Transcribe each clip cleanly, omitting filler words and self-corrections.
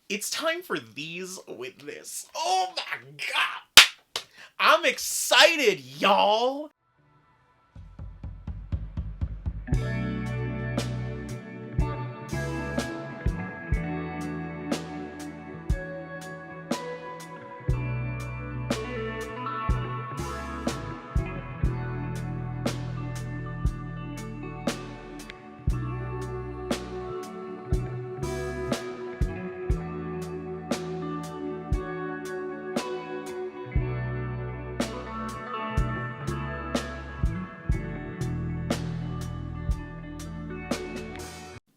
It's time for These with This. Oh my god! I'm excited, y'all!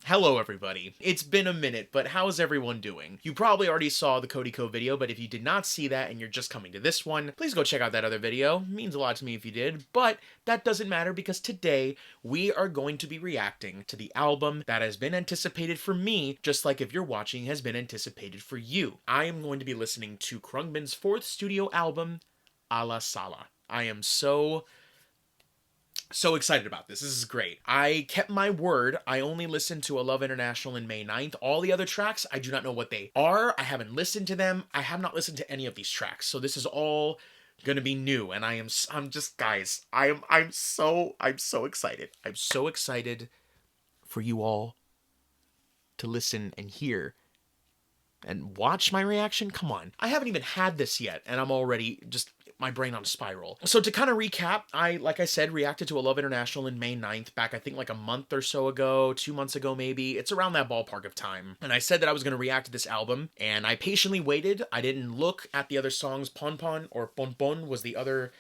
Hello everybody. It's been a minute, but how's everyone doing? You probably already saw the Cody Co video, but if you did not see that and you're just coming to this one, please go check out that other video. It means a lot to me if you did, but that doesn't matter because today we are going to be reacting to the album that has been anticipated for me, just like if you're watching has been anticipated for you. I am going to be listening to Khruangbin's fourth studio album, Sala. I am so excited about this. This is great. I kept my word. I only listened to A Love International in May 9th. All the other tracks, I do not know what they are. I haven't listened to them. I have not listened to any of these tracks. So this is all gonna be new. And I'm just, guys, I'm so excited. I'm so excited for you all to listen and hear and watch my reaction. Come on. I haven't even had this yet, and I'm already just my brain on a spiral. So to kind of recap, like I said, reacted to A Love International in May 9th, back I think like a month or so ago, 2 months ago maybe. It's around that ballpark of time. And I said that I was going to react to this album, and I patiently waited. I didn't look at the other songs. Pon Pón or Pon Pón was the other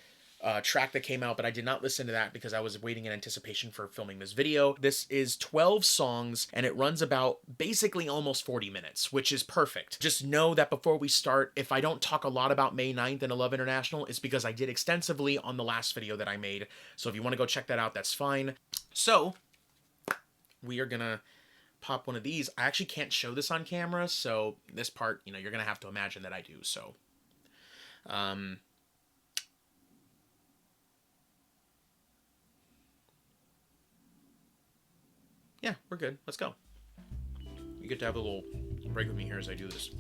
track that came out, but I did not listen to that because I was waiting in anticipation for filming this video. This is 12 songs, and it runs about basically almost 40 minutes, which is perfect. Just know that before we start, if I don't talk a lot about May 9th and A Love International, it's because I did extensively on the last video that I made. So if you want to go check that out, that's fine. So we are gonna pop one of these. I actually can't show this on camera, so this part, you know, you're gonna have to imagine that I do. So yeah, we're good. Let's go. You get to have a little break with me here as I do this.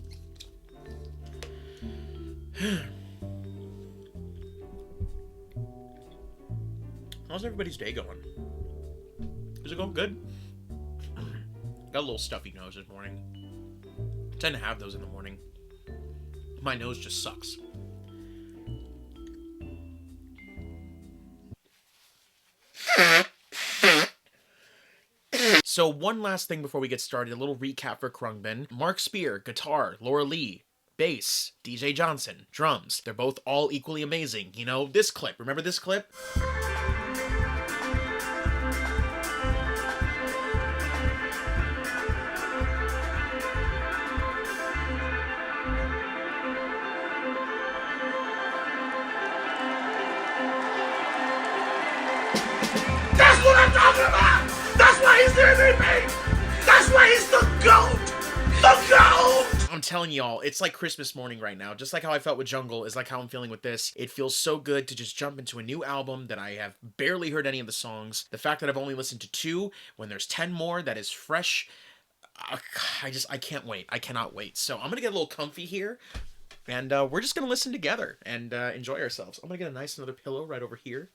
How's everybody's day going? Is it going good? Got a little stuffy nose this morning. I tend to have those in the morning. My nose just sucks. So one last thing before we get started, a little recap for Khruangbin. Mark Spear, guitar. Laura Lee, bass. DJ Johnson, drums. They're both all equally amazing. You know, this clip. Remember this clip? That's what I'm talking about! That's why he's the MVP! That's why he's the GOAT! The GOAT! I'm telling y'all, it's like Christmas morning right now. Just like how I felt with Jungle is like how I'm feeling with this. It feels so good to just jump into a new album that I have barely heard any of the songs. The fact that I've only listened to 2 when there's 10 more that is fresh. I can't wait. I cannot wait. So I'm gonna get a little comfy here. And we're just gonna listen together and enjoy ourselves. I'm gonna get a nice another pillow right over here,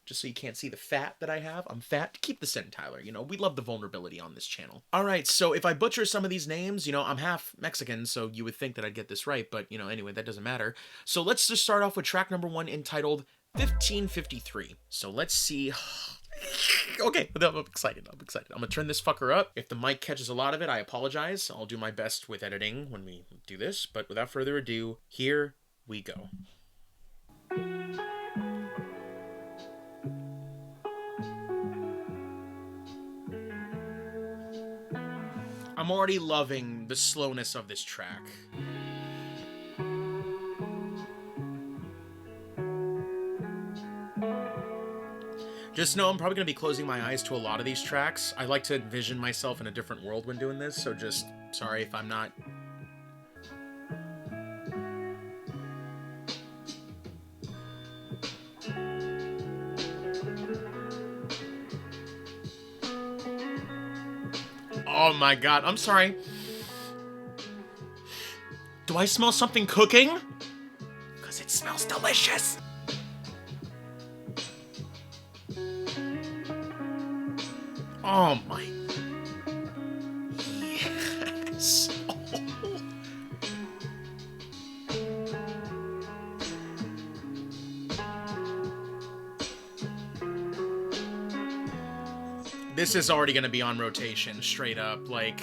just so you can't see the fat that I have. I'm fat. Keep this in, Tyler. You know, we love the vulnerability on this channel. All right, so if I butcher some of these names, you know, I'm half Mexican, so you would think that I'd get this right, but, you know, anyway, that doesn't matter. So let's just start off with track number 1 entitled 1553. So let's see. Okay, I'm excited. I'm gonna turn this fucker up. If the mic catches a lot of it, I apologize. I'll do my best with editing when we do this, but without further ado, here we go. I'm already loving the slowness of this track. Just know I'm probably going to be closing my eyes to a lot of these tracks. I like to envision myself in a different world when doing this, so just sorry if I'm not... Oh my god, I'm sorry. Do I smell something cooking? Because it smells delicious. Oh my. Yes. This is already going to be on rotation, straight up. Like,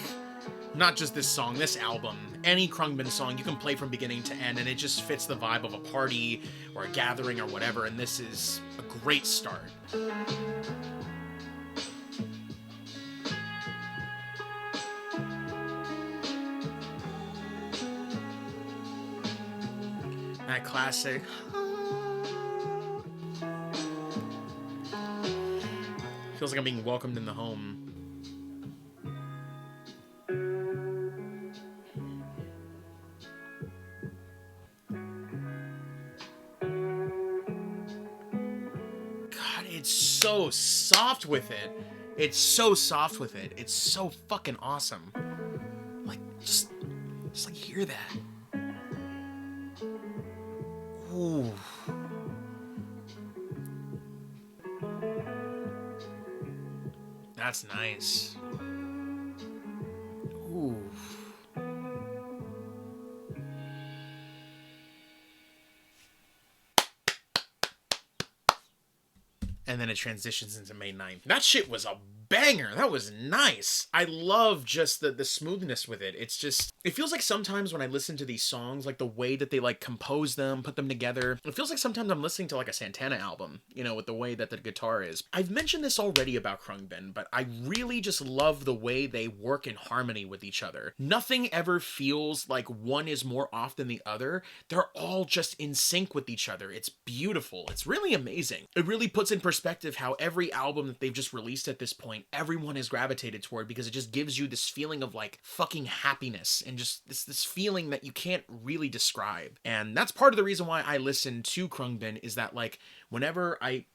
not just this song, this album. Any Khruangbin song you can play from beginning to end, and it just fits the vibe of a party or a gathering or whatever, and this is a great start. That classic. Feels like I'm being welcomed in the home. God, it's so soft with it. It's so soft with it. It's so fucking awesome. Like, just like hear that. Ooh. That's nice. Ooh. And then it transitions into May 9th. That shit was a banger. That was nice. I love just the smoothness with it. It's just, it feels like sometimes when I listen to these songs, like the way that they like compose them, put them together, it feels like sometimes I'm listening to like a Santana album, you know, with the way that the guitar is. I've mentioned this already about Khruangbin, but I really just love the way they work in harmony with each other. Nothing ever feels like one is more off than the other. They're all just in sync with each other. It's beautiful. It's really amazing. It really puts in perspective how every album that they've just released at this point, everyone has gravitated toward, because it just gives you this feeling of like fucking happiness and just this feeling that you can't really describe. And that's part of the reason why I listen to Khruangbin, is that like whenever I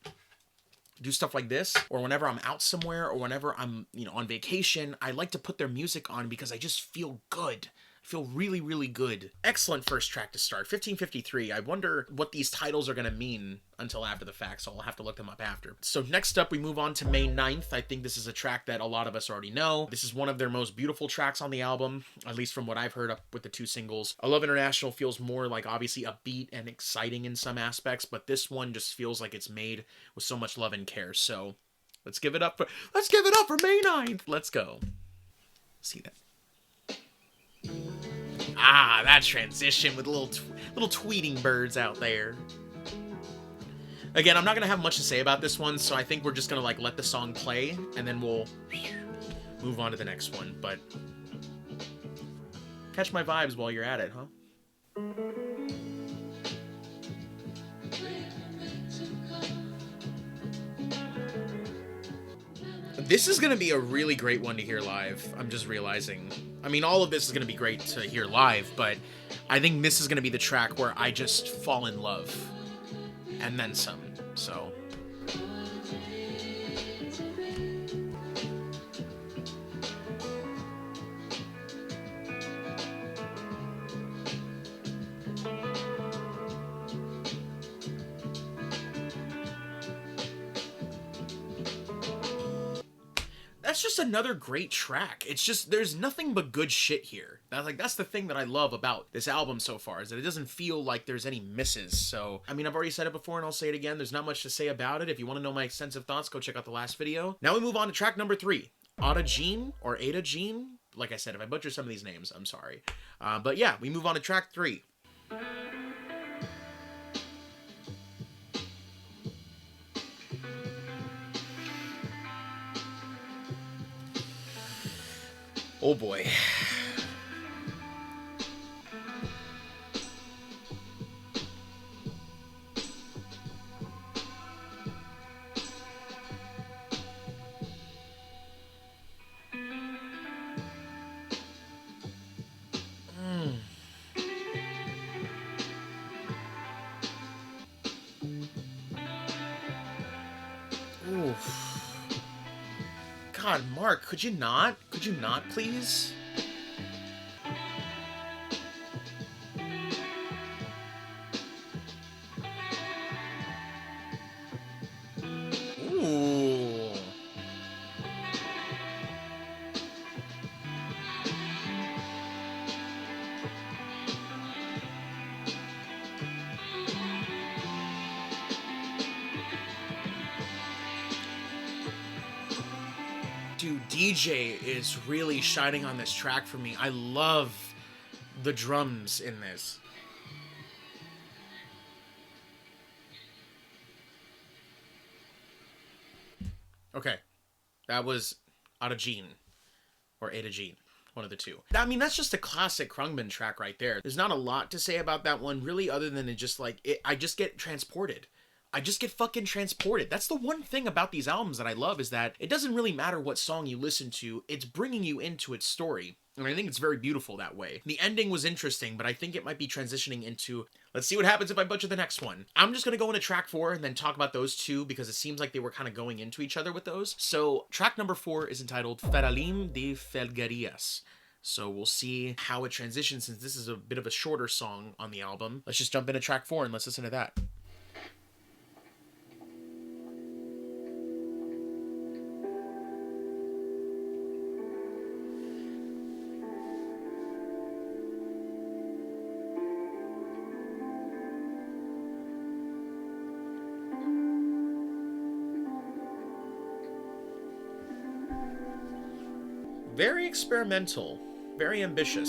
do stuff like this, or whenever I'm out somewhere, or whenever I'm, you know, on vacation, I like to put their music on because I just feel good. I feel really, really good. Excellent first track to start. 1553. I wonder what these titles are going to mean until after the fact, so I'll have to look them up after. So next up, we move on to May 9th. I think this is a track that a lot of us already know. This is one of their most beautiful tracks on the album, at least from what I've heard up with the two singles. I Love International feels more like obviously upbeat and exciting in some aspects, but this one just feels like it's made with so much love and care. So let's give it up for May 9th. Let's go. See that. Ah, that transition with little tweeting birds out there. Again, I'm not gonna have much to say about this one, so I think we're just gonna like let the song play, and then we'll move on to the next one. But catch my vibes while you're at it, huh? This is going to be a really great one to hear live. I'm just realizing. I mean, all of this is going to be great to hear live, but I think this is going to be the track where I just fall in love. And then some. So that's just another great track. It's just, there's nothing but good shit here. That's the thing that I love about this album so far, is that it doesn't feel like there's any misses. So, I mean, I've already said it before and I'll say it again. There's not much to say about it. If you want to know my extensive thoughts, go check out the last video. Now we move on to track number 3. Ada Jean, or Ada Jean. Like I said, if I butcher some of these names, I'm sorry. But yeah, we move on to track 3. Oh boy. Oof. God, Mark, could you not? Could you not, please? Dude, DJ is really shining on this track for me. I love the drums in this. Okay, that was Adagine, or Adagine, one of the two. I mean, that's just a classic Khruangbin track right there. There's not a lot to say about that one, really, other than it just, like, I just get transported. I just get fucking transported. That's the one thing about these albums that I love, is that it doesn't really matter what song you listen to, it's bringing you into its story. And I think it's very beautiful that way. The ending was interesting, but I think it might be transitioning into... Let's see what happens if I butcher the next one. I'm just going to go into track 4 and then talk about those two, because it seems like they were kind of going into each other with those. So track number 4 is entitled Farolim de Felgueiras. So we'll see how it transitions, since this is a bit of a shorter song on the album. Let's just jump into track 4 and let's listen to that. Very experimental, very ambitious.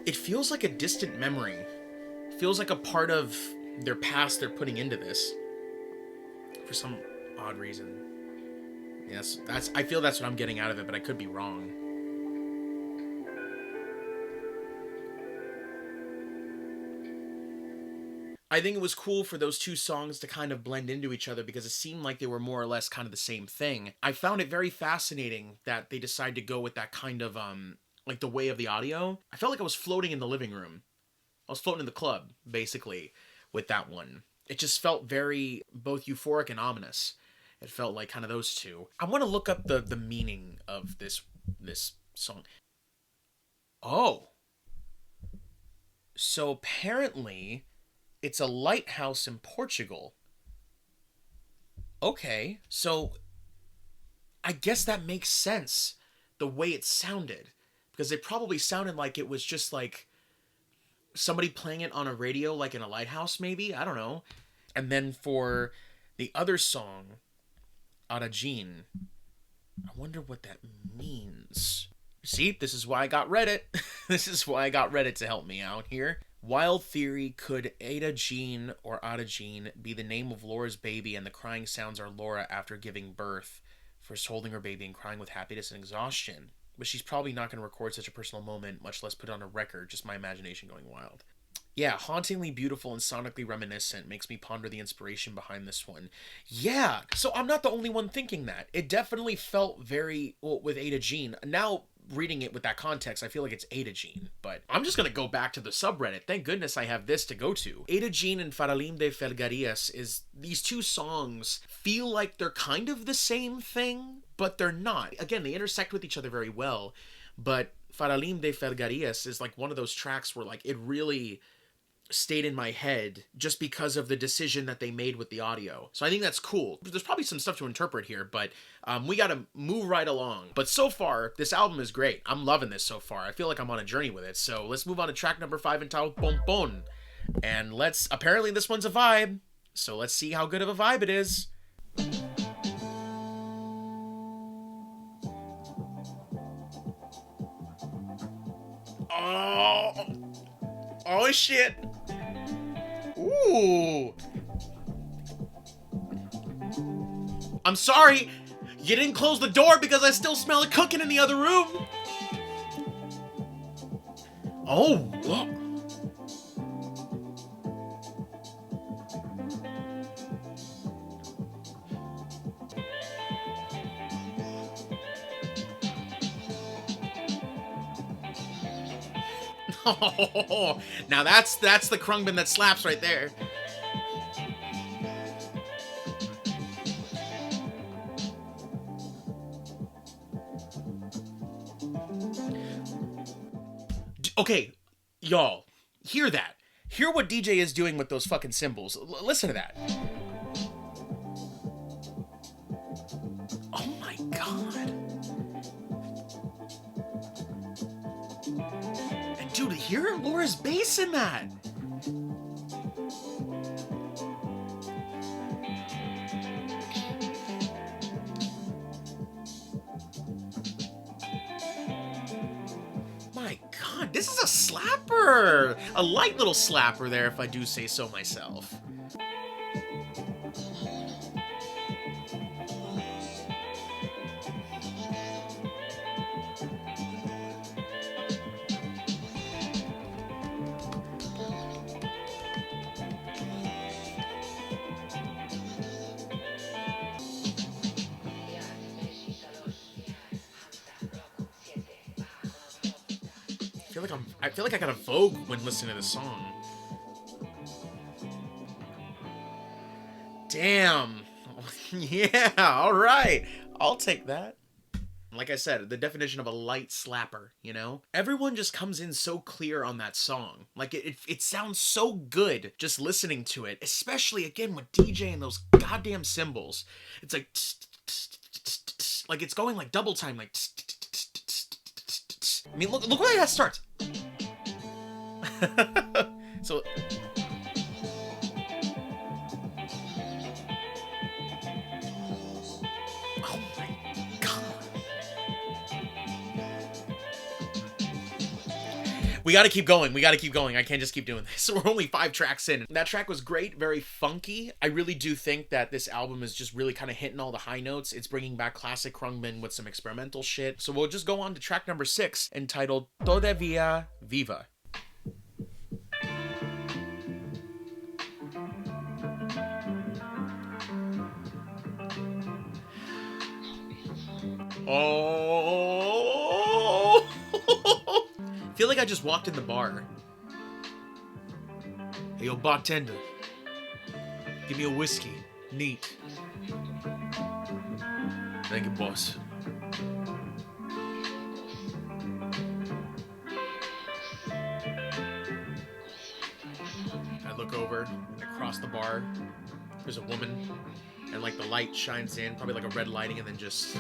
It feels like a distant memory. It feels like a part of their past they're putting into this. For some odd reason. Yes, I feel that's what I'm getting out of it, but I could be wrong. I think it was cool for those two songs to kind of blend into each other, because it seemed like they were more or less kind of the same thing. I found it very fascinating that they decided to go with that kind of, like the way of the audio. I felt like I was floating in the living room. I was floating in the club, basically, with that one. It just felt very both euphoric and ominous. It felt like kind of those two. I want to look up the meaning of this song. Oh. So apparently, it's a lighthouse in Portugal. Okay. So, I guess that makes sense, the way it sounded. Because it probably sounded like it was just like somebody playing it on a radio, like in a lighthouse maybe? I don't know. And then for the other song... Adagine. I wonder what that means. See, this is why I got Reddit. This is why I got Reddit to help me out here. Wild theory, could Adagine or Adagine be the name of Laura's baby, and the crying sounds are Laura after giving birth, first holding her baby and crying with happiness and exhaustion. But she's probably not going to record such a personal moment, much less put it on a record, just my imagination going wild. Yeah, hauntingly beautiful and sonically reminiscent makes me ponder the inspiration behind this one. Yeah, so I'm not the only one thinking that. It definitely felt very, well, with Adagine. Now, reading it with that context, I feel like it's Adagine. But I'm just going to go back to the subreddit. Thank goodness I have this to go to. Adagine and Farolim de Felgueiras is, these two songs feel like they're kind of the same thing, but they're not. Again, they intersect with each other very well, but Farolim de Felgueiras is like one of those tracks where like it really... stayed in my head just because of the decision that they made with the audio. So I think that's cool. There's probably some stuff to interpret here, but we gotta move right along. But so far, this album is great. I'm loving this so far. I feel like I'm on a journey with it. So let's move on to track number 5 entitled Pon Pón. And apparently this one's a vibe. So let's see how good of a vibe it is. Oh shit. Ooh. I'm sorry. You didn't close the door because I still smell it cooking in the other room. Oh, whoa. Oh, now that's the Khruangbin that slaps right there. Okay, y'all, hear that. Hear what DJ is doing with those fucking cymbals. Listen to that. hear Laura's bass in that? My God, this is a slapper! A light little slapper there, if I do say so myself. I feel like I got a Vogue when listening to this song. Damn. Yeah, alright. I'll take that. Like I said, the definition of a light slapper, you know? Everyone just comes in so clear on that song. Like, it sounds so good just listening to it. Especially, again, with DJ and those goddamn cymbals. It's like... Like, it's going like double time, like... I mean, look where that starts. So... Oh my God. We gotta keep going. We gotta keep going. I can't just keep doing this. We're only 5 tracks in. That track was great, very funky. I really do think that this album is just really kind of hitting all the high notes. It's bringing back classic Khruangbin with some experimental shit. So we'll just go on to track number 6, entitled Todavía Viva. Oh! I feel like I just walked in the bar. Hey, yo, bartender. Give me a whiskey. Neat. Thank you, boss. I look over, I cross the bar. There's a woman, and like the light shines in, probably like a red lighting, and then just...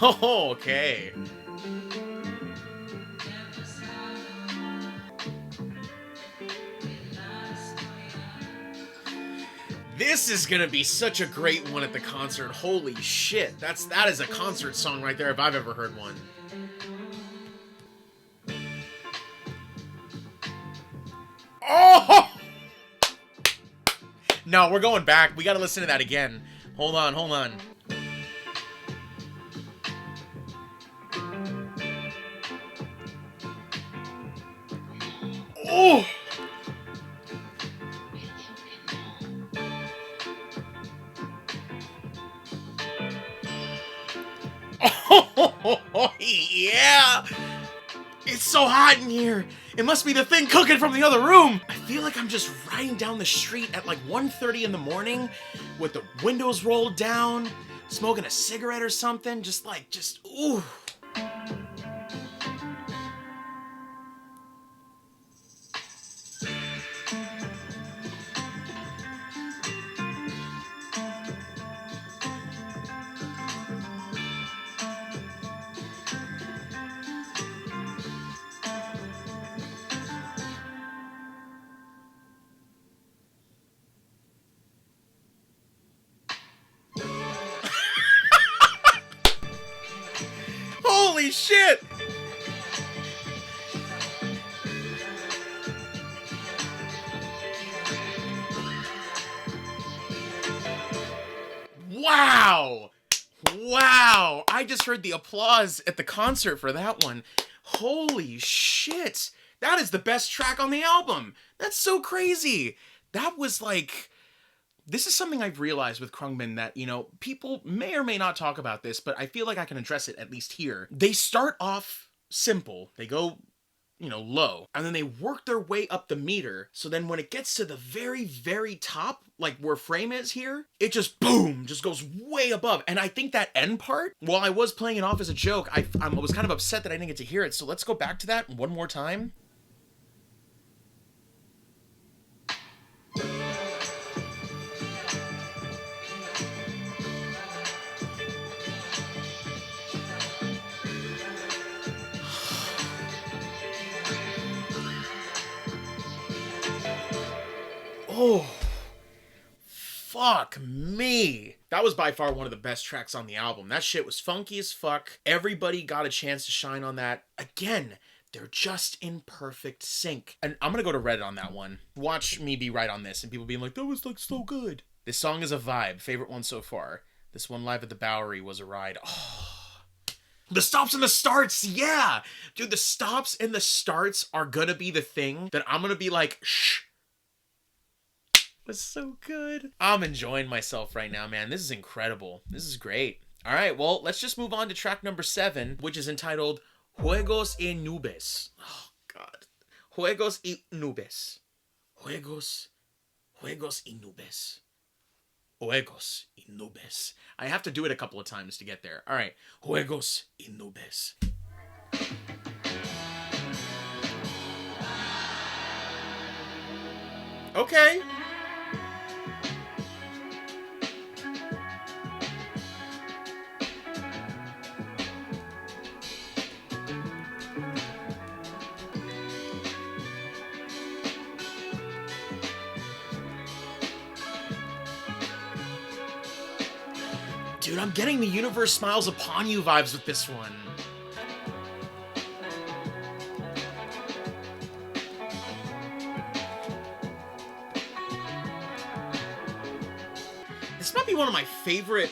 Oh, okay. This is gonna be such a great one at the concert. Holy shit. That is a concert song right there if I've ever heard one. Oh! No, we're going back. We gotta listen to that again. Hold on, hold on. Oh! Oh, yeah! It's so hot in here. It must be the thing cooking from the other room. I feel like I'm just riding down the street at like 1:30 in the morning with the windows rolled down, smoking a cigarette or something. Just ooh. Holy shit! Wow! Wow! I just heard the applause at the concert for that one. Holy shit! That is the best track on the album! That's so crazy! That was like... This is something I've realized with Khruangbin that, you know, people may or may not talk about this, but I feel like I can address it at least here. They start off simple. They go, you know, low. And then they work their way up the meter. So then when it gets to the very, very top, like where Frame is here, it just, boom, just goes way above. And I think that end part, while I was playing it off as a joke, I was kind of upset that I didn't get to hear it. So let's go back to that one more time. Oh, fuck me. That was by far one of the best tracks on the album. That shit was funky as fuck. Everybody got a chance to shine on that. Again, they're just in perfect sync. And I'm gonna go to Reddit on that one. Watch me be right on this and people being like, that was like so good. This song is a vibe. Favorite one so far. This one live at the Bowery was a ride. Oh. The stops and the starts, yeah! Dude, the stops and the starts are gonna be the thing that I'm gonna be like, shh. That's so good. I'm enjoying myself right now, man. This is incredible. This is great. All right, well, let's just move on to track number 7, which is entitled Juegos y Nubes. Oh, God. Juegos y Nubes. Juegos y Nubes. Juegos y Nubes. I have to do it a couple of times to get there. All right. Juegos y Nubes. Okay. Dude, I'm getting the universe smiles upon you vibes with this one. This might be one of my favorite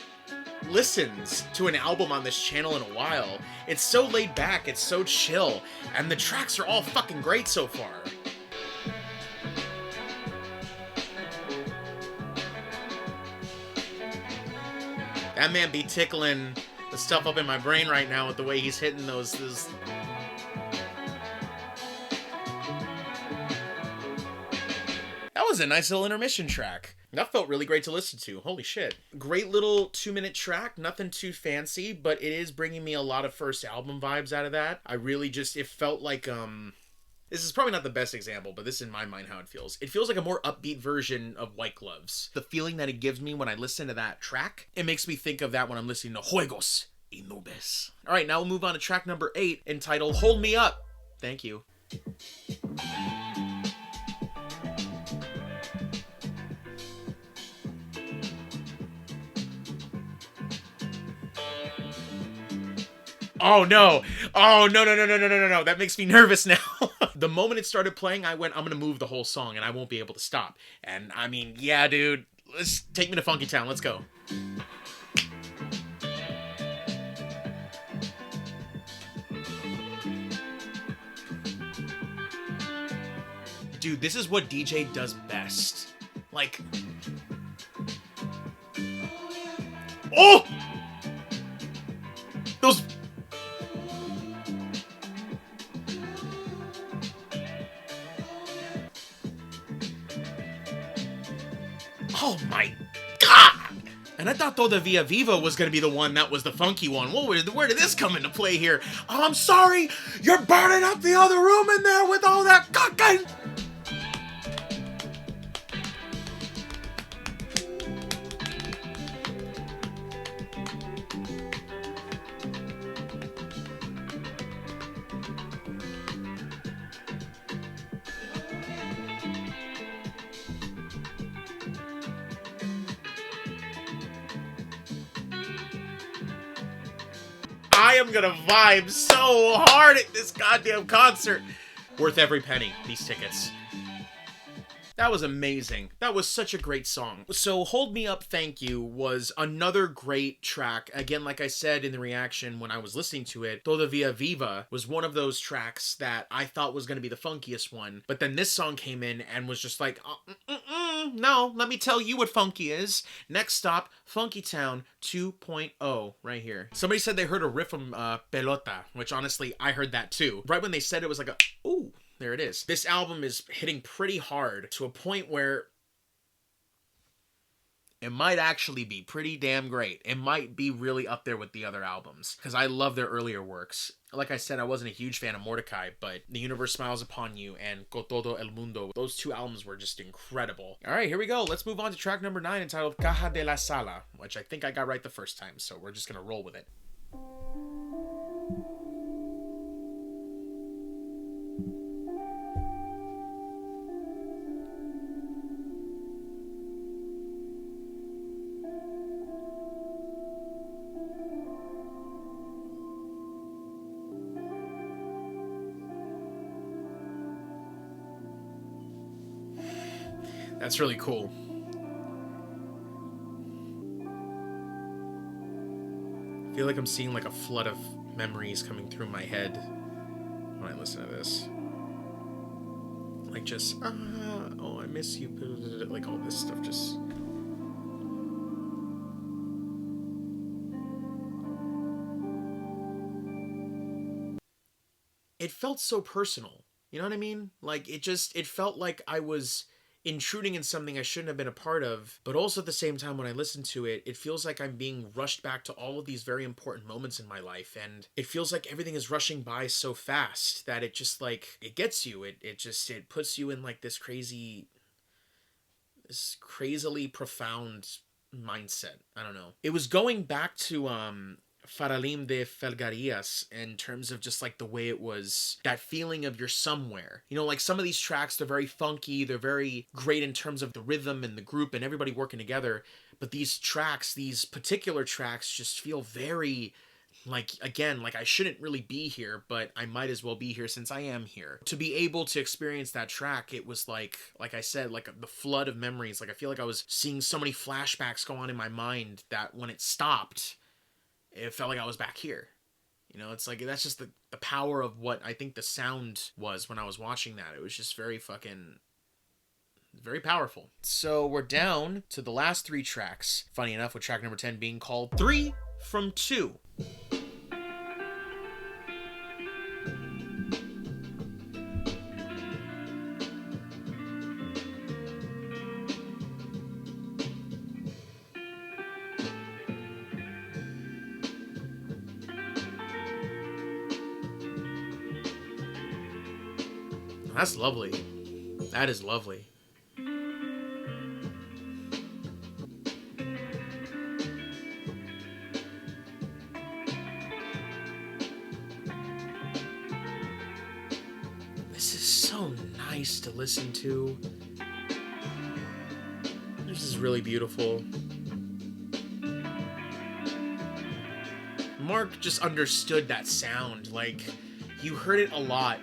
listens to an album on this channel in a while. It's so laid back, it's so chill, and the tracks are all fucking great so far. That man be tickling the stuff up in my brain right now with the way he's hitting those. That was a nice little intermission track. That felt really great to listen to. Holy shit. Great little 2-minute track. Nothing too fancy, but it is bringing me a lot of first album vibes out of that. I really just, it felt like, this is probably not the best example, but this is in my mind how it feels. It feels like a more upbeat version of White Gloves. The feeling that it gives me when I listen to that track, it makes me think of that when I'm listening to Juegos y Nubes. All right, now we'll move on to track number 8, entitled Hold Me Up. Thank you. Oh no. Oh no. That makes me nervous now. The moment it started playing, I went, I'm gonna move the whole song and I won't be able to stop. And I mean, yeah, dude. Let's take me to Funky Town. Let's go. Dude, this is what DJ does best. Like... Oh! Those... Oh my God! And I thought Todavía Viva was gonna be the one that was the funky one. Whoa, where did this come into play here? Oh, I'm sorry! You're burning up the other room in there with all that cooking! I am gonna vibe so hard at this goddamn concert. Worth every penny, these tickets. That was amazing. That was such a great song. So Hold Me Up, Thank You was another great track. Again, like I said in the reaction when I was listening to it, Todavía Viva was one of those tracks that I thought was going to be the funkiest one. But then this song came in and was just like, no, let me tell you what funky is. Next stop, Funky Town 2.0 right here. Somebody said they heard a riff from Pelota, which honestly, I heard that too. Right when they said it was like a, ooh. There it is. This album is hitting pretty hard to a point where it might actually be pretty damn great. It might be really up there with the other albums because I love their earlier works. Like I said, I wasn't a huge fan of Mordecai, but The Universe Smiles Upon You and Con Todo El Mundo, those two albums were just incredible. All right, here we go. Let's move on to track number 9 entitled Caja de la Sala, which I think I got right the first time, so we're just going to roll with it. That's really cool. I feel like I'm seeing like a flood of memories coming through my head when I listen to this. Like just, oh, I miss you, like all this stuff just... It felt so personal. You know what I mean? Like, it felt like I was intruding in something I shouldn't have been a part of, but also at the same time when I listen to it, it feels like I'm being rushed back to all of these very important moments in my life, and it feels like everything is rushing by so fast that it just, like, it gets you. It puts you in, like, this crazily profound mindset. I don't know. It was going back to, Farolim de Felgueiras in terms of just like the way it was, that feeling of you're somewhere. You know, like some of these tracks, they're very funky, they're very great in terms of the rhythm and the group and everybody working together. But these tracks, these particular tracks just feel very like, again, like I shouldn't really be here, but I might as well be here since I am here. To be able to experience that track, it was like I said, like the flood of memories. Like I feel like I was seeing so many flashbacks go on in my mind that when it stopped, it felt like I was back here. You know, it's like, that's just the power of what I think the sound was when I was watching that. It was just very powerful. So we're down to the last 3 tracks. Funny enough, with track number 10 being called 3 from 2. That's lovely. That is lovely. This is so nice to listen to. This is really beautiful. Mark just understood that sound. Like, you heard it a lot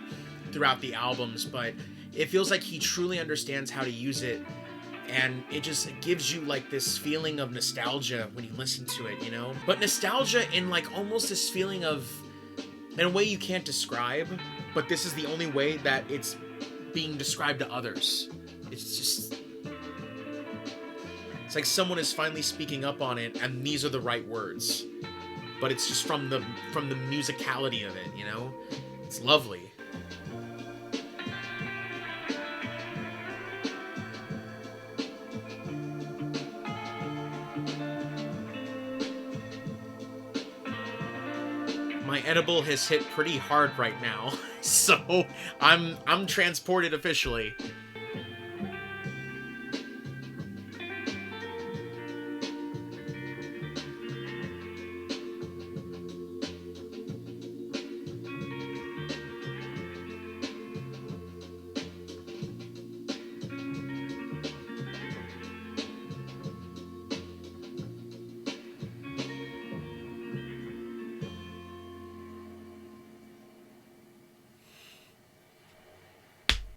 throughout the albums, but it feels like he truly understands how to use it, and it just gives you like this feeling of nostalgia when you listen to it, you know? But nostalgia in like almost this feeling of, in a way you can't describe, but this is the only way that it's being described to others. It's like someone is finally speaking up on it, and these are the right words, but it's just from the musicality of it, you know? It's lovely. My edible has hit pretty hard right now, so I'm transported officially.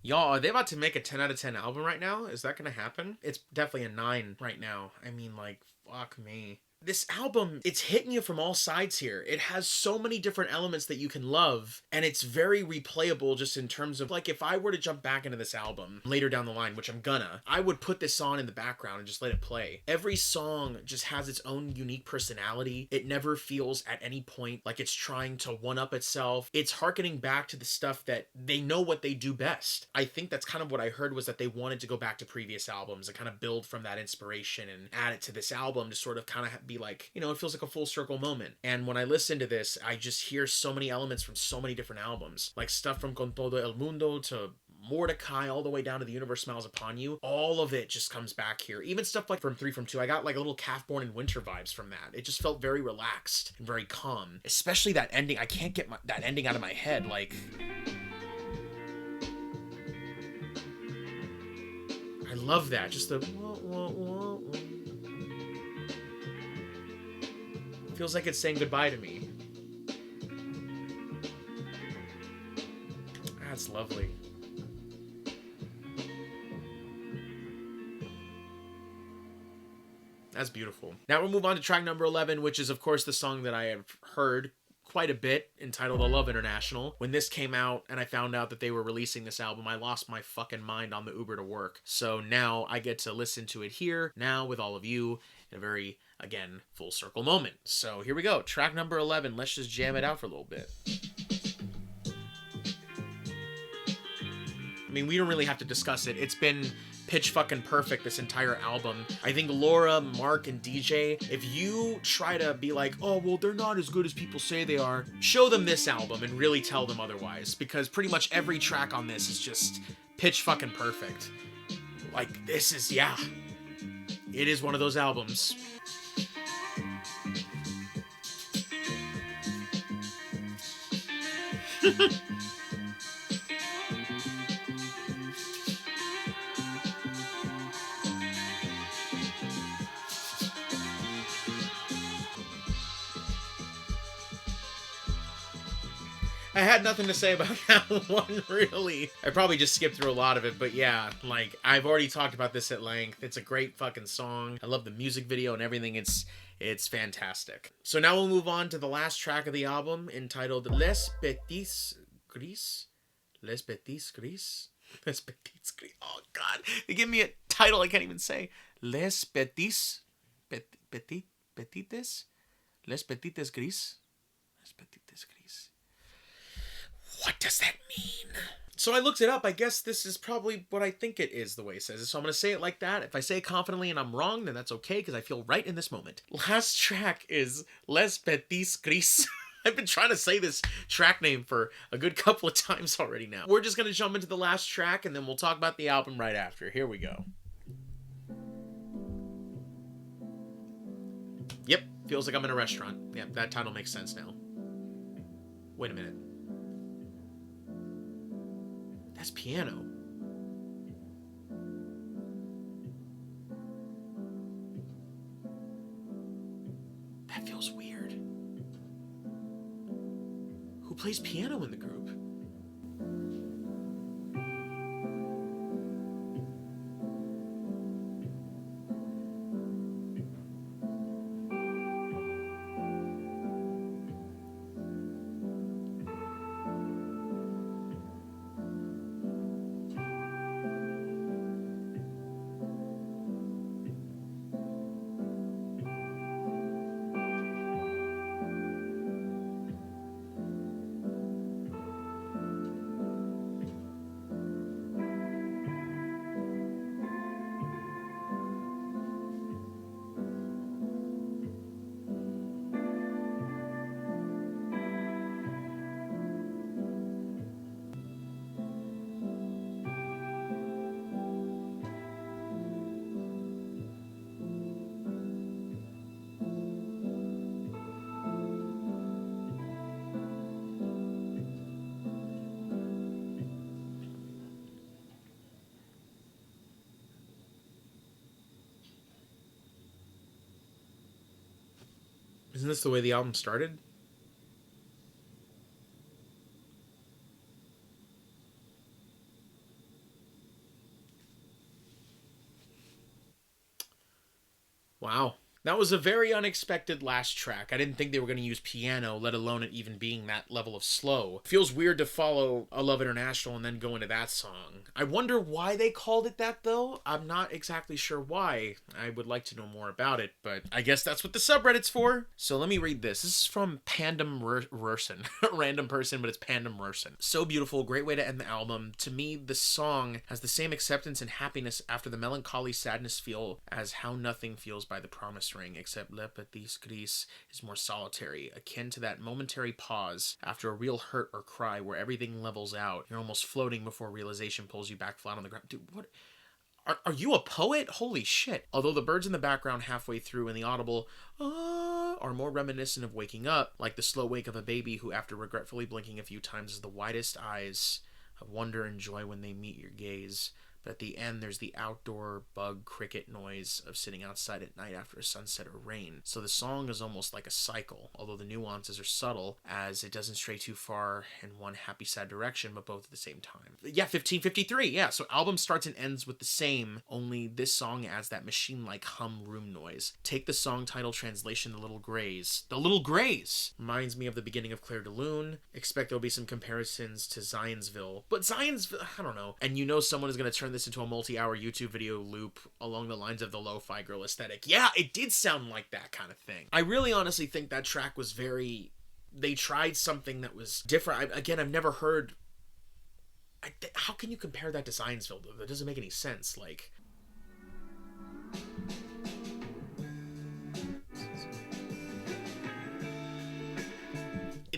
Y'all, are they about to make a 10 out of 10 album right now? Is that gonna happen? It's definitely a 9 right now. I mean, like, fuck me. This album, it's hitting you from all sides here. It has so many different elements that you can love, and it's very replayable just in terms of, like, if I were to jump back into this album later down the line, which I'm gonna, I would put this on in the background and just let it play. Every song just has its own unique personality. It never feels at any point like it's trying to one-up itself. It's hearkening back to the stuff that they know what they do best. I think that's kind of what I heard, was that they wanted to go back to previous albums and kind of build from that inspiration and add it to this album to sort of kind of be like, you know, it feels like a full circle moment. And when I listen to this, I just hear so many elements from so many different albums, like stuff from Con Todo El Mundo to Mordecai, all the way down to The Universe Smiles Upon You. All of it just comes back here. Even stuff like from 3 from 2, I got like a little Calf Born in Winter vibes from that. It just felt very relaxed and very calm. Especially that ending. I can't get that ending out of my head. Like, I love that. Just the feels like it's saying goodbye to me. That's lovely. That's beautiful. Now we'll move on to track number 11, which is of course the song that I have heard quite a bit, entitled "I Love International." When this came out and I found out that they were releasing this album, I lost my fucking mind on the Uber to work. So now I get to listen to it here, now with all of you, in a very, again, full circle moment. So here we go. Track number 11. Let's just jam it out for a little bit. I mean, we don't really have to discuss it. It's been pitch fucking perfect this entire album. I think Laura, Mark, and DJ, if you try to be like, oh, well, they're not as good as people say they are, show them this album and really tell them otherwise, because pretty much every track on this is just pitch fucking perfect. Like, this is, yeah, it is one of those albums. I had nothing to say about that one, really. I probably just skipped through a lot of it, but yeah, like, I've already talked about this at length. It's a great fucking song. I love the music video and everything. It's fantastic. So now we'll move on to the last track of the album, entitled Les Petits Gris. Les Petits Gris? Les Petits Gris. Oh, God. They give me a title I can't even say. Les Petits... Petites? Les Petites Gris? Les Petites Gris. What does that mean? So I looked it up. I guess this is probably what I think it is, the way it says it. So I'm going to say it like that. If I say it confidently and I'm wrong, then that's okay, because I feel right in this moment. Last track is Les Petits Gris. I've been trying to say this track name for a good couple of times already now. We're just going to jump into the last track, and then we'll talk about the album right after. Here we go. Yep, feels like I'm in a restaurant. Yeah, that title makes sense now. Wait a minute. That's piano. That feels weird. Who plays piano in the group? Isn't this the way the album started? Wow. That was a very unexpected last track. I didn't think they were going to use piano, let alone it even being that level of slow. It feels weird to follow I Love International and then go into that song. I wonder why they called it that, though. I'm not exactly sure why. I would like to know more about it, but I guess that's what the subreddit's for. So let me read this. This is from Pandem Rurson. Random person, but it's Pandem Rurson. So beautiful. Great way to end the album. To me, the song has the same acceptance and happiness after the melancholy sadness feel as How Nothing feels by The Promise Ring, except Les Petits Gris is more solitary, akin to that momentary pause after a real hurt or cry where everything levels out. You're almost floating before realization pulls you back flat on the ground. Dude, what? Are you a poet? Holy shit. Although the birds in the background halfway through and the audible are more reminiscent of waking up, like the slow wake of a baby who, after regretfully blinking a few times, has the widest eyes of wonder and joy when they meet your gaze. But at the end, there's the outdoor bug cricket noise of sitting outside at night after a sunset or rain. So the song is almost like a cycle, although the nuances are subtle, as it doesn't stray too far in one happy, sad direction, but both at the same time. Yeah, 1553, yeah. So album starts and ends with the same, only this song adds that machine-like hum room noise. Take the song title translation, The Little Grays. The Little Grays! Reminds me of the beginning of Clair de Lune. Expect there'll be some comparisons to Zionsville. But Zionsville, I don't know. And you know someone is going to turn this into a multi-hour YouTube video loop along the lines of the lo-fi girl aesthetic. Yeah, it did sound like that kind of thing. I really honestly think that track was very... They tried something that was different. I've never heard... how can you compare that to Zionsville? That doesn't make any sense. Like...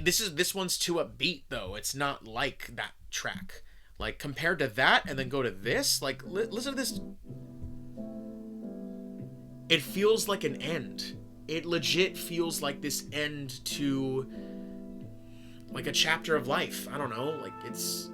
This one's too upbeat, though. It's not like that track. Like, compared to that, and then go to this, like, listen to this. It feels like an end. It legit feels like this end to, like, a chapter of life. I don't know, like, it's...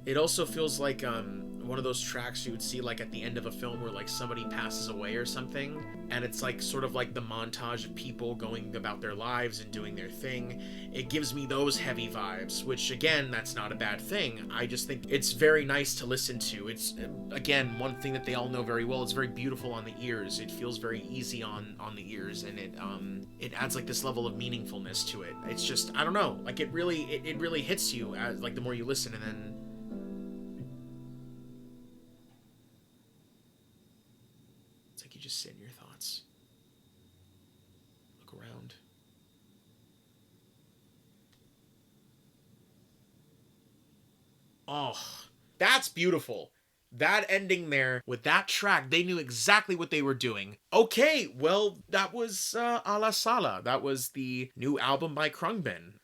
It also feels like, one of those tracks you would see, like, at the end of a film where, like, somebody passes away or something, and it's, like, sort of like the montage of people going about their lives and doing their thing. It gives me those heavy vibes, which, again, that's not a bad thing. I just think it's very nice to listen to. It's, again, one thing that they all know very well. It's very beautiful on the ears. It feels very easy on the ears, and it adds, like, this level of meaningfulness to it. It's just, I don't know, like, it really hits you, as, like, the more you listen, and then... You just sit in your thoughts. Look around. Oh, that's beautiful. That ending there with that track, they knew exactly what they were doing. Okay, well, that was A la Sala. That was the new album by Khruangbin.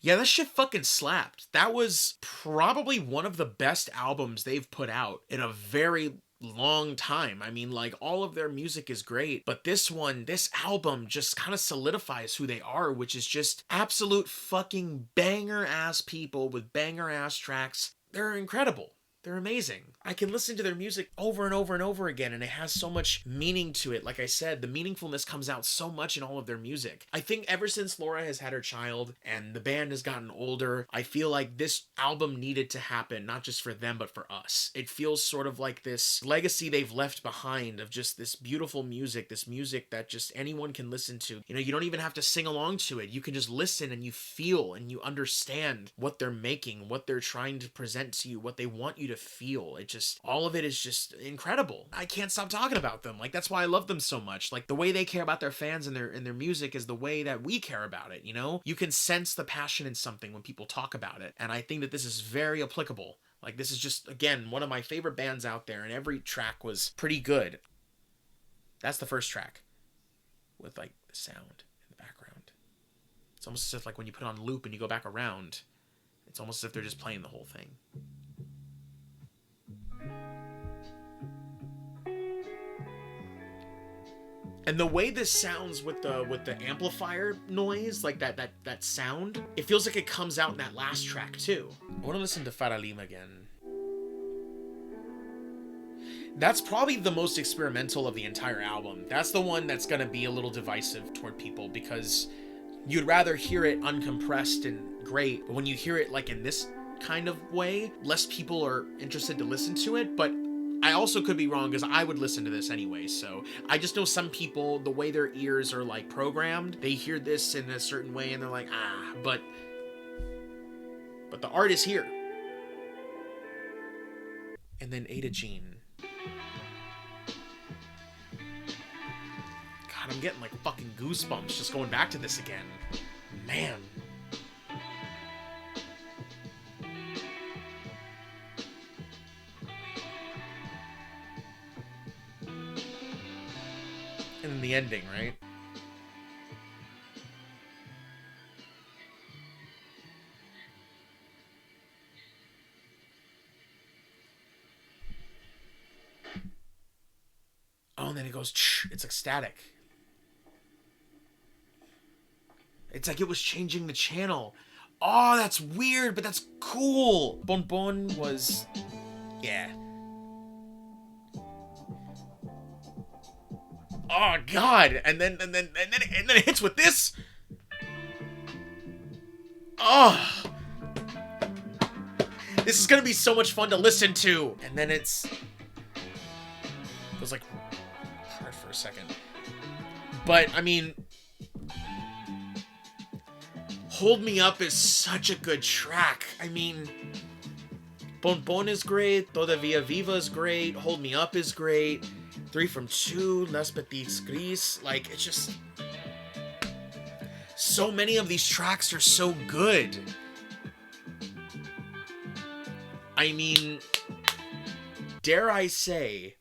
Yeah, that shit fucking slapped. That was probably one of the best albums they've put out in a very long time. I mean, like, all of their music is great, but this album just kind of solidifies who they are, which is just absolute fucking banger ass people with banger ass tracks. They're incredible. They're amazing. I can listen to their music over and over and over again, and it has so much meaning to it. Like I said, the meaningfulness comes out so much in all of their music. I think ever since Laura has had her child and the band has gotten older, I feel like this album needed to happen, not just for them, but for us. It feels sort of like this legacy they've left behind of just this beautiful music, this music that just anyone can listen to. You know, you don't even have to sing along to it. You can just listen and you feel and you understand what they're making, what they're trying to present to you, what they want you to feel. It just, all of it is just incredible. I can't stop talking about them. Like, that's why I love them so much. Like, the way they care about their fans and their music is the way that we care about it, you know? You can sense the passion in something when people talk about it, and I think that this is very applicable. Like, this is just, again, one of my favorite bands out there, and every track was pretty good. That's the first track, with, like, the sound in the background. It's almost as if, like, when you put it on loop and you go back around, it's almost as if they're just playing the whole thing. And the way this sounds with the amplifier noise, like that sound, it feels like it comes out in that last track too. I want to listen to Farolim again. That's probably the most experimental of the entire album. That's the one that's going to be a little divisive toward people, because you'd rather hear it uncompressed and great, but when you hear it like in this kind of way, less people are interested to listen to it. But I also could be wrong, because I would listen to this anyway, so I just know some people, the way their ears are, like, programmed, they hear this in a certain way and they're like, but the art is here. And then Ada Jean. God, I'm getting, like, fucking goosebumps just going back to this again. Man. And the ending, right? Oh, and then it goes, it's ecstatic. It's like it was changing the channel. Oh, that's weird, but that's cool. Pon Pón was, yeah. Oh God! And then it hits with this. Oh, this is gonna be so much fun to listen to. And then it was like hard for a second, but I mean, Hold Me Up is such a good track. I mean, Pon Pón is great, Todavía Viva is great, Hold Me Up is great, 3 from 2, Les Petits Gris, like, it's just... so many of these tracks are so good. I mean, dare I say,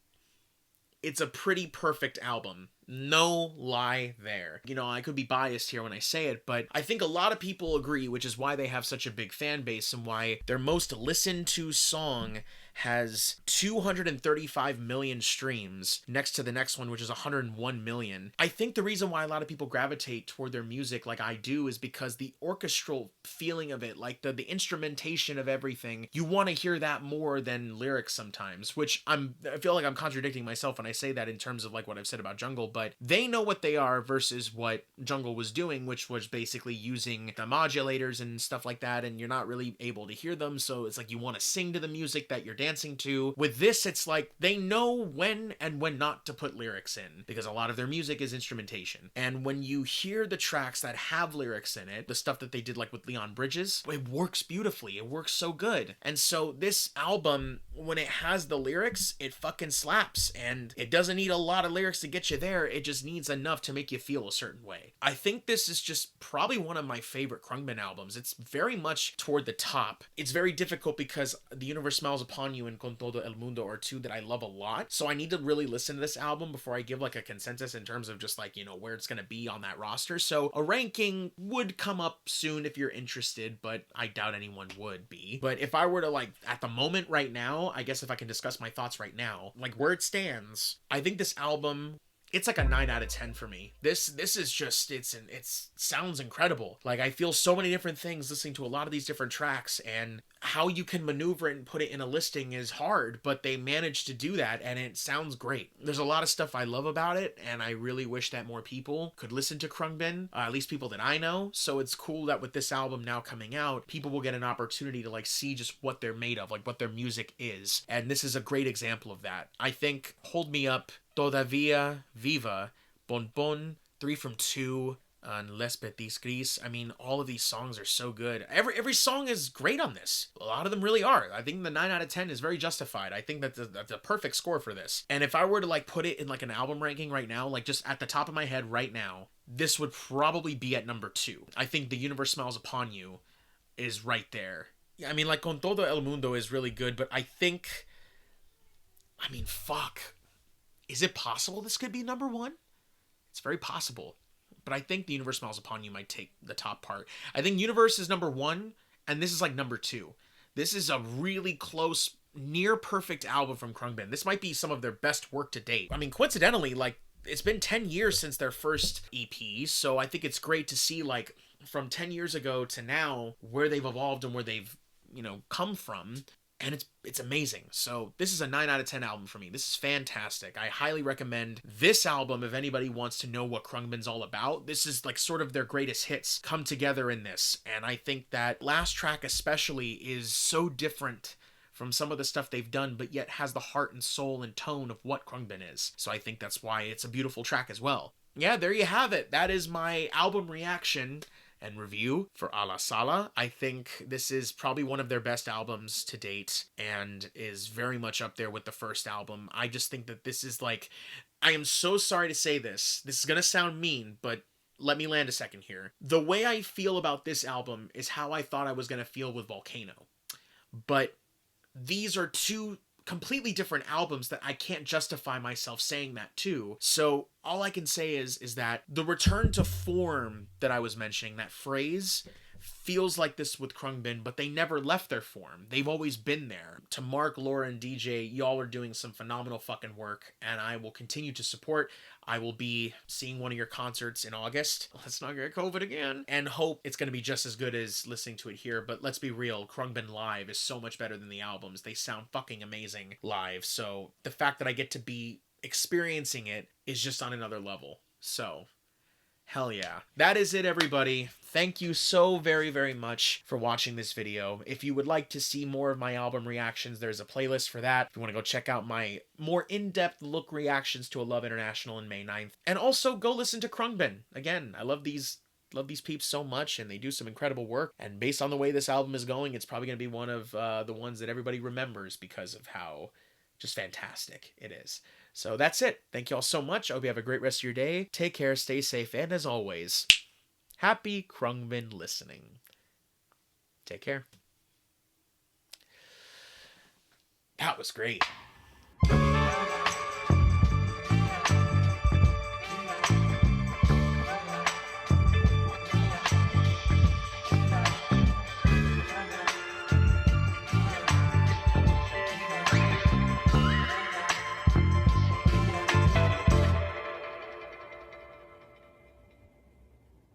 it's a pretty perfect album. No lie there. You know, I could be biased here when I say it, but I think a lot of people agree, which is why they have such a big fan base and why their most listened to song has 235 million streams next to the next one, which is 101 million. I think the reason why a lot of people gravitate toward their music like I do is because the orchestral feeling of it, like the instrumentation of everything, you want to hear that more than lyrics sometimes, which I feel like I'm contradicting myself when I say that in terms of like what I've said about Jungle, but they know what they are versus what Jungle was doing, which was basically using the modulators and stuff like that, and you're not really able to hear them, so it's like you want to sing to the music that you're dancing to. With this, it's like they know when and when not to put lyrics in, because a lot of their music is instrumentation. And when you hear the tracks that have lyrics in it, the stuff that they did like with Leon Bridges, it works beautifully. It works so good. And so this album, when it has the lyrics, it fucking slaps, and it doesn't need a lot of lyrics to get you there. It just needs enough to make you feel a certain way. I think this is just probably one of my favorite Khruangbin albums. It's very much toward the top. It's very difficult because The Universe Smiles Upon You and Con Todo El Mundo are two that I love a lot. So I need to really listen to this album before I give like a consensus in terms of just like, you know, where it's going to be on that roster. So a ranking would come up soon if you're interested, but I doubt anyone would be. But if I were to like, at the moment right now, I guess if I can discuss my thoughts right now, like where it stands, I think this album, it's like a 9 out of 10 for me. This is just, it sounds incredible. Like I feel so many different things listening to a lot of these different tracks, and how you can maneuver it and put it in a listing is hard, but they managed to do that and it sounds great. There's a lot of stuff I love about it, and I really wish that more people could listen to Khruangbin, at least people that I know. So it's cool that with this album now coming out, people will get an opportunity to like see just what they're made of, like what their music is. And this is a great example of that. I think Hold Me Up, Todavía Viva, Pon Pón, 3 from 2, and Les Petits Gris. I mean, all of these songs are so good. Every song is great on this. A lot of them really are. I think the 9 out of 10 is very justified. I think that's a perfect score for this. And if I were to like put it in like an album ranking right now, like just at the top of my head right now, this would probably be at number 2. I think The Universe Smiles Upon You is right there. Yeah, I mean, like Con Todo El Mundo is really good, but I think, I mean, fuck. Is it possible this could be number 1? It's very possible. But I think The Universe Smiles Upon You might take the top part. I think Universe is number 1, and this is like number 2. This is a really close, near perfect album from Khruangbin. This might be some of their best work to date. I mean, coincidentally, like, it's been 10 years since their first EP, so I think it's great to see, like, from 10 years ago to now, where they've evolved and where they've, you know, come from. And it's amazing. So this is a 9 out of 10 album for me. This is fantastic. I highly recommend this album if anybody wants to know what Khruangbin's all about. This is like sort of their greatest hits come together in this. And I think that last track especially is so different from some of the stuff they've done, but yet has the heart and soul and tone of what Khruangbin is. So I think that's why it's a beautiful track as well. Yeah, there you have it. That is my album reaction and review for A La Sala. I think this is probably one of their best albums to date and is very much up there with the first album. I just think that this is like, I am so sorry to say this. This is going to sound mean, but let me land a second here. The way I feel about this album is how I thought I was going to feel with Volcano. But these are two completely different albums that I can't justify myself saying that too. So all I can say is that the return to form that I was mentioning, that phrase, feels like this with Khruangbin, but they never left their form. They've always been there. To Mark, Laura, and DJ, y'all are doing some phenomenal fucking work, and I will continue to support. I will be seeing one of your concerts in August. Let's not get COVID again. And hope it's going to be just as good as listening to it here. But let's be real, Khruangbin live is so much better than the albums. They sound fucking amazing live. So the fact that I get to be experiencing it is just on another level. So hell yeah. That is it, everybody. Thank you so very, very much for watching this video. If you would like to see more of my album reactions, there's a playlist for that. If you want to go check out my more in-depth look reactions to A Love International on May 9th. And also go listen to Khruangbin. Again, I love these peeps so much, and they do some incredible work. And based on the way this album is going, it's probably going to be one of the ones that everybody remembers because of how just fantastic it is. So that's it. Thank you all so much. I hope you have a great rest of your day. Take care, stay safe, and as always, happy Khruangbin listening. Take care. That was great.